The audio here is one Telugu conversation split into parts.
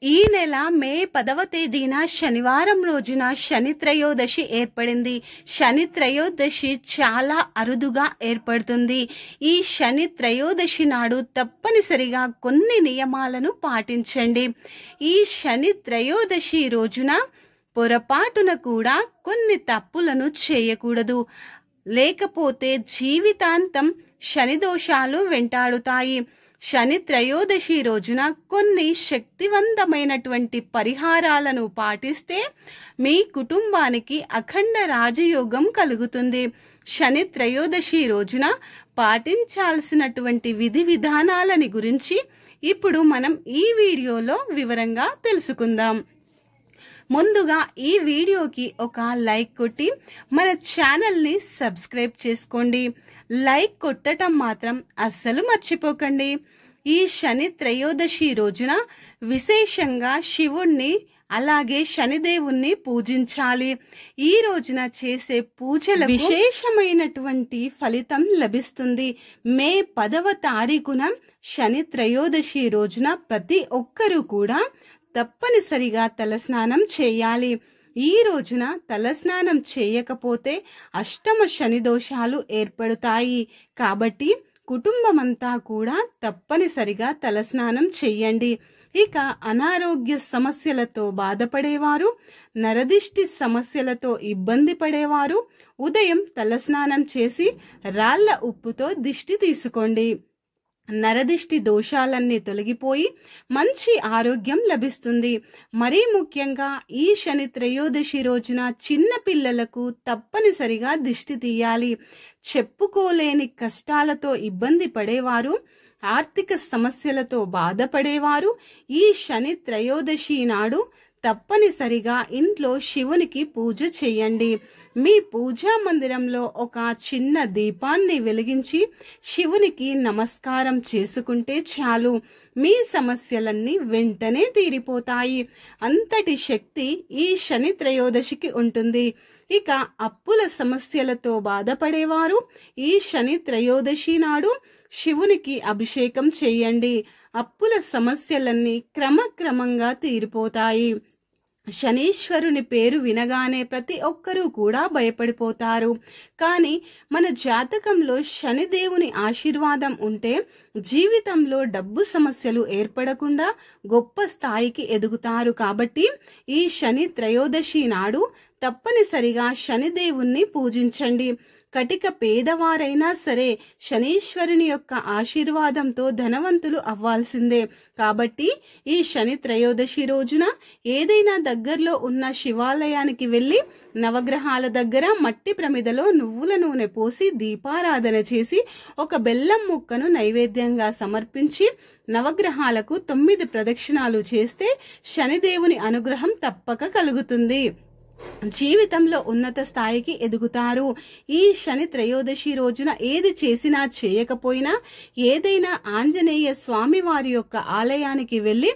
ఈ నెల మే 10వ తేదీన శనివారం రోజున శని త్రయోదశి ఏర్పడింది. శని త్రయోదశి చాలా అరుదుగా ఏర్పడుతుంది. ఈ శని త్రయోదశి నాడు తప్పనిసరిగా కొన్ని నియమాలను పాటించండి. ఈ శని త్రయోదశి రోజున పొరపాటున కూడా కొన్ని తప్పులను చేయకూడదు. లేకపోతే జీవితాంతం శని దోషాలు వెంటాడుతాయి. శని త్రయోదశి రోజున కొన్ని శక్తివంతమైనటువంటి పరిహారాలను పాటిస్తే మీ కుటుంబానికి అఖండ రాజయోగం కలుగుతుంది. శని త్రయోదశి రోజున పాటించాల్సినటువంటి విధి విధానాలని గురించి ఇప్పుడు మనం ఈ వీడియోలో వివరంగా తెలుసుకుందాం. ముందుగా ఈ వీడియోకి ఒక లైక్ కొట్టి మన ఛానల్ని సబ్స్క్రైబ్ చేసుకోండి. లైక్ కొట్టడం మాత్రం అస్సలు మర్చిపోకండి. ఈ శని త్రయోదశి రోజున విశేషంగా శివుణ్ణి అలాగే శనిదేవుణ్ణి పూజించాలి. ఈ రోజున చేసే పూజలకు విశేషమైనటువంటి ఫలితం లభిస్తుంది. మే 10వ తారీఖున శని త్రయోదశి రోజున ప్రతి ఒక్కరూ కూడా తప్పనిసరిగా తలస్నానం చేయాలి. ఈ రోజున తలస్నానం చేయకపోతే అష్టమ శని దోషాలు ఏర్పడతాయి. కాబట్టి కుటుంబమంతా కూడా తప్పనిసరిగా తలస్నానం చెయ్యండి. ఇక అనారోగ్య సమస్యలతో బాధపడేవారు, నరదిష్టి సమస్యలతో ఇబ్బంది పడేవారు ఉదయం తలస్నానం చేసి రాళ్ల ఉప్పుతో దిష్టి తీసుకోండి. నరదిష్టి దోషాలన్నీ తొలగిపోయి మంచి ఆరోగ్యం లభిస్తుంది. మరీ ముఖ్యంగా ఈ శని త్రయోదశి రోజున చిన్న పిల్లలకు తప్పనిసరిగా దిష్టి తీయాలి. చెప్పుకోలేని కష్టాలతో ఇబ్బంది పడేవారు, ఆర్థిక సమస్యలతో బాధపడేవారు ఈ శని త్రయోదశి నాడు తప్పనిసరిగా ఇంట్లో శివునికి పూజ చేయండి. మీ పూజా మందిరంలో ఒక చిన్న దీపాన్ని వెలిగించి శివునికి నమస్కారం చేసుకుంటే చాలు. మీ సమస్యలన్నీ వెంటనే తీరిపోతాయి. అంతటి శక్తి ఈ శని త్రయోదశికి ఉంటుంది. ఇక అప్పుల సమస్యలతో బాధపడేవారు ఈ శని త్రయోదశి నాడు శివునికి అభిషేకం చేయండి. అప్పుల సమస్యలన్నీ క్రమక్రమంగా తీరిపోతాయి. శనీశ్వరుని పేరు వినగానే ప్రతి ఒక్కరూ కూడా భయపడిపోతారు. కానీ మన జాతకంలో శనిదేవుని ఆశీర్వాదం ఉంటే జీవితంలో డబ్బు సమస్యలు ఏర్పడకుండా గొప్ప స్థాయికి ఎదుగుతారు. కాబట్టి ఈ శని త్రయోదశి నాడు తప్పనిసరిగా శనిదేవుణ్ణి పూజించండి. కటిక పేదవారైనా సరే శనీశ్వరుని యొక్క ఆశీర్వాదంతో ధనవంతులు అవ్వాల్సిందే. కాబట్టి ఈ శని త్రయోదశి రోజున ఏదైనా దగ్గరలో ఉన్న శివాలయానికి వెళ్లి నవగ్రహాల దగ్గర మట్టి ప్రమిదలో నువ్వుల నూనె పోసి దీపారాధన చేసి ఒక బెల్లం ముక్కను నైవేద్యంగా సమర్పించి నవగ్రహాలకు 9 ప్రదక్షిణాలు చేస్తే శనిదేవుని అనుగ్రహం తప్పక కలుగుతుంది. జీవితంలో ఉన్నత స్థాయికి ఎదుగుతారు. ఈ శని త్రయోదశి రోజున ఏది చేసినా చేయకపోయినా ఏదైనా ఆంజనేయ స్వామి వారి యొక్క ఆలయానికి వెళ్లి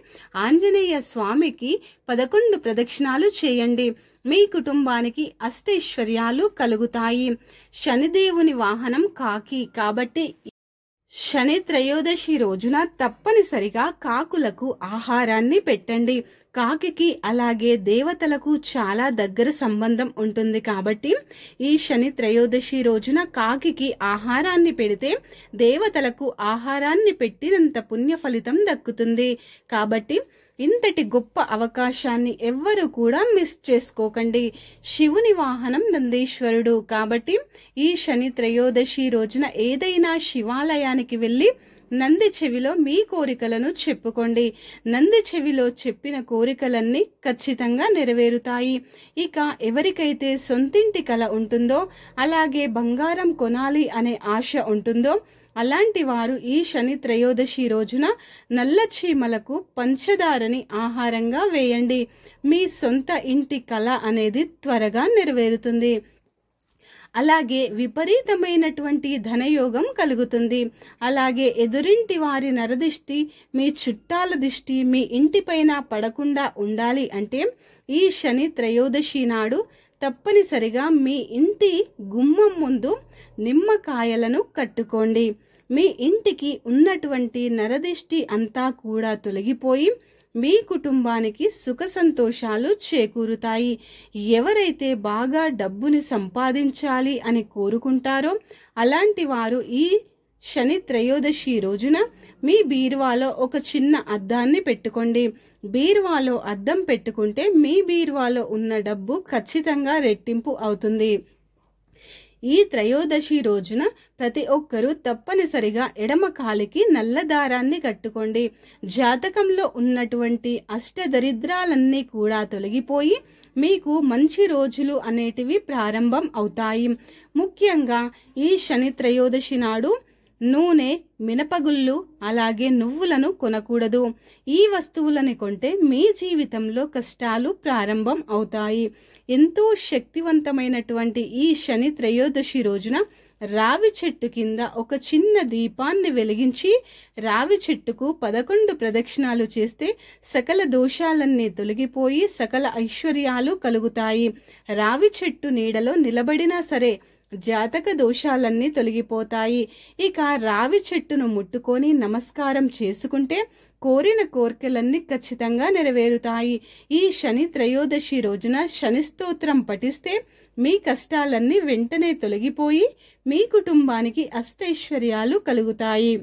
ఆంజనేయ స్వామికి 11 ప్రదక్షిణాలు చేయండి. మీ కుటుంబానికి అష్టైశ్వర్యాలు కలుగుతాయి. శనిదేవుని వాహనం కాకి కాబట్టి శని త్రయోదశి రోజున తప్పనిసరిగా కాకులకు ఆహారాన్ని పెట్టండి. కాకికి అలాగే దేవతలకు చాలా దగ్గర సంబంధం ఉంటుంది. కాబట్టి ఈ శని త్రయోదశి రోజున కాకికి ఆహారాన్ని పెడితే దేవతలకు ఆహారాన్ని పెట్టినంత పుణ్య ఫలితం దక్కుతుంది. కాబట్టి ఇంతటి గొప్ప అవకాశాన్ని ఎవ్వరూ కూడా మిస్ చేసుకోకండి. శివుని వాహనం నందీశ్వరుడు. కాబట్టి ఈ శని త్రయోదశి రోజున ఏదైనా శివాలయానికి వెళ్లి నంది చెవిలో మీ కోరికలను చెప్పుకోండి. నంది చెవిలో చెప్పిన కోరికలన్నీ ఖచ్చితంగా నెరవేరుతాయి. ఇక ఎవరికైతే సొంతింటి కల ఉంటుందో అలాగే బంగారం కొనాలి అనే ఆశ ఉంటుందో అలాంటి వారు ఈ శని త్రయోదశి రోజున నల్ల చీమలకు పంచదారని ఆహారంగా వేయండి. మీ సొంత ఇంటి కల అనేది త్వరగా నెరవేరుతుంది. అలాగే విపరీతమైనటువంటి ధనయోగం కలుగుతుంది. అలాగే ఎదురింటి వారి నరదిష్టి, మీ చుట్టాల దిష్టి మీ ఇంటిపైన పడకుండా ఉండాలి అంటే ఈ శని త్రయోదశి నాడు తప్పనిసరిగా మీ ఇంటి గుమ్మం ముందు నిమ్మకాయలను కట్టుకోండి. మీ ఇంటికి ఉన్నటువంటి నరదిష్టి అంతా కూడా తొలగిపోయి మీ కుటుంబానికి సుఖ సంతోషాలు చేకూరుతాయి. ఎవరైతే బాగా డబ్బుని సంపాదించాలి అని కోరుకుంటారో అలాంటి వారు ఈ శని త్రయోదశి రోజున మీ బీరువాలో ఒక చిన్న అద్దాన్ని పెట్టుకోండి. బీరువాలో అద్దం పెట్టుకుంటే మీ బీరువాలో ఉన్న డబ్బు ఖచ్చితంగా రెట్టింపు అవుతుంది. ఈ త్రయోదశి రోజున ప్రతి ఒక్కరూ తప్పనిసరిగా ఎడమ కాలికి నల్ల దారాన్ని కట్టుకోండి. జాతకంలో ఉన్నటువంటి అష్టదరిద్రాలన్నీ కూడా తొలగిపోయి మీకు మంచి రోజులు అనేటివి ప్రారంభం అవుతాయి. ముఖ్యంగా ఈ శని త్రయోదశి నాడు నూనె, మినపగుళ్ళు అలాగే నువ్వులను కొనకూడదు. ఈ వస్తువులని కొంటే మీ జీవితంలో కష్టాలు ప్రారంభం అవుతాయి. ఎంతో శక్తివంతమైనటువంటి ఈ శని త్రయోదశి రోజున రావి చెట్టు కింద ఒక చిన్న దీపాన్ని వెలిగించి రావి చెట్టుకు 11 ప్రదక్షిణాలు చేస్తే సకల దోషాలన్నీ తొలగిపోయి సకల ఐశ్వర్యాలు కలుగుతాయి. రావి చెట్టు నీడలో నిలబడినా సరే జాతక దోషాలన్నీ తొలగిపోతాయి. ఇక రావి చెట్టును ముట్టుకొని నమస్కారం చేసుకుంటే కోరిన కోరికలన్నీ ఖచ్చితంగా నెరవేరుతాయి. ఈ శని త్రయోదశి రోజున శని స్తోత్రం పఠిస్తే మీ కష్టాలన్నీ వెంటనే తొలగిపోయి మీ కుటుంబానికి అష్టైశ్వర్యాలు కలుగుతాయి.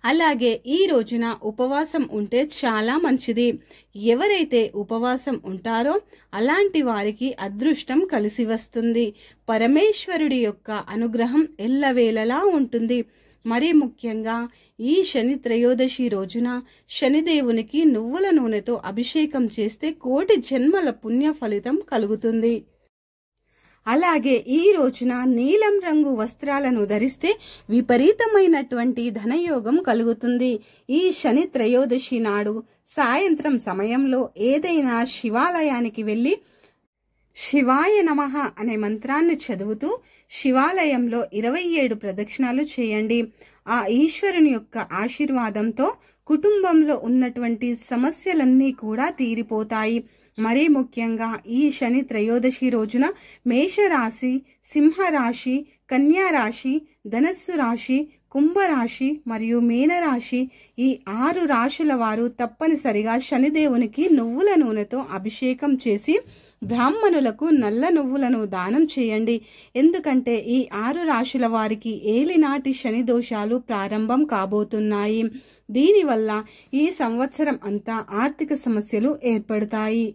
అలాగే ఈ రోజున ఉపవాసం ఉంటే చాలా మంచిది. ఎవరైతే ఉపవాసం ఉంటారో అలాంటి వారికి అదృష్టం కలిసి వస్తుంది. పరమేశ్వరుడి యొక్క అనుగ్రహం ఎల్లవేళలా ఉంటుంది. మరి ముఖ్యంగా ఈ శని త్రయోదశి రోజున శనిదేవునికి నువ్వుల నూనెతో అభిషేకం చేస్తే కోటి జన్మల పుణ్య ఫలితం కలుగుతుంది. అలాగే ఈ రోజున నీలం రంగు వస్త్రాలను ధరిస్తే విపరీతమైనటువంటి ధనయోగం కలుగుతుంది. ఈ శని త్రయోదశి నాడు సాయంత్రం సమయంలో ఏదైనా శివాలయానికి వెళ్లి శివాయ నమః అనే మంత్రాన్ని చదువుతూ శివాలయంలో 27 ప్రదక్షిణాలు చేయండి. ఆ ఈశ్వరుని యొక్క ఆశీర్వాదంతో కుటుంబంలో ఉన్నటువంటి సమస్యలన్నీ కూడా తీరిపోతాయి. మరీ ముఖ్యంగా ఈ శని త్రయోదశి రోజున మేషరాశి, సింహరాశి, కన్యారాశి, ధనస్సు రాశి, కుంభరాశి మరియు మీనరాశి ఈ 6 రాశుల వారు తప్పనిసరిగా శనిదేవునికి నువ్వుల నూనెతో అభిషేకం చేసి బ్రాహ్మణులకు నల్ల నువ్వులను దానం చేయండి. ఎందుకంటే ఈ 6 రాశుల వారికి ఏలినాటి శని దోషాలు ప్రారంభం కాబోతున్నాయి. దీనివల్ల ఈ సంవత్సరం అంతా ఆర్థిక సమస్యలు ఏర్పడతాయి.